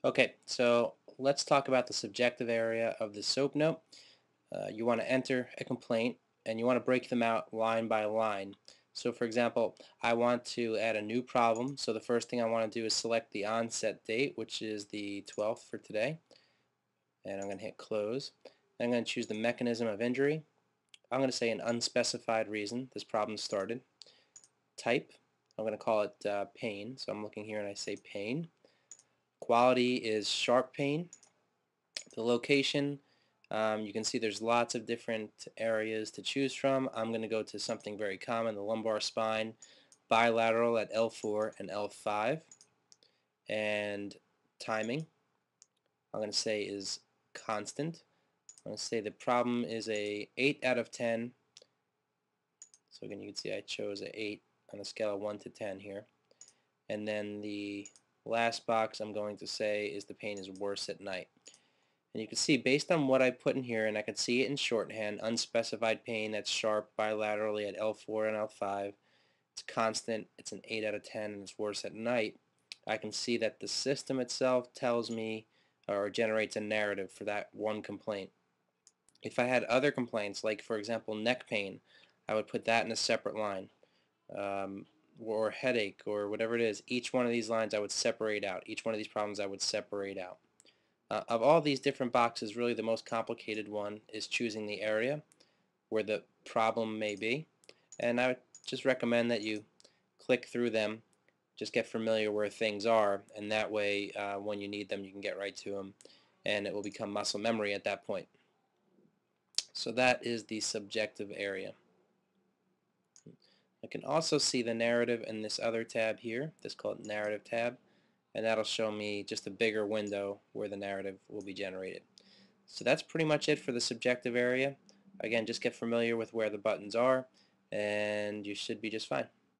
Okay, so let's talk about the subjective area of the SOAP note. You want to enter a complaint and you want to break them out line by line. So for example, I want to add a new problem. So the first thing I want to do is select the onset date, which is the 12th for today. And I'm going to hit close. I'm going to choose the mechanism of injury. I'm going to say an unspecified reason this problem started. Type, I'm going to call it pain. So I'm looking here and I say pain. Quality is sharp pain. The location, you can see there's lots of different areas to choose from. I'm going to go to something very common, the lumbar spine, bilateral at L4 and L5. And timing, I'm going to say is constant. I'm going to say the problem is a 8 out of 10. So again, you can see I chose a 8 on a scale of 1 to 10 here. And then the last box I'm going to say is the pain is worse at night. And you can see based on what I put in here, and I can see it in shorthand, unspecified pain that's sharp bilaterally at L4 and L5. It's constant, it's an 8 out of 10, and it's worse at night. I can see that the system itself tells me or generates a narrative for that one complaint. If I had other complaints, like for example neck pain, I would put that in a separate line. Or headache or whatever it is, each one of these lines I would separate out. Each one of these problems I would separate out. Of all these different boxes, really the most complicated one is choosing the area where the problem may be. And I would just recommend that you click through them, just get familiar where things are, and that way when you need them you can get right to them and it will become muscle memory at that point. So that is the subjective area. I can also see the narrative in this other tab here, this called narrative tab, and that'll show me just a bigger window where the narrative will be generated. So that's pretty much it for the subjective area. Again, just get familiar with where the buttons are and you should be just fine.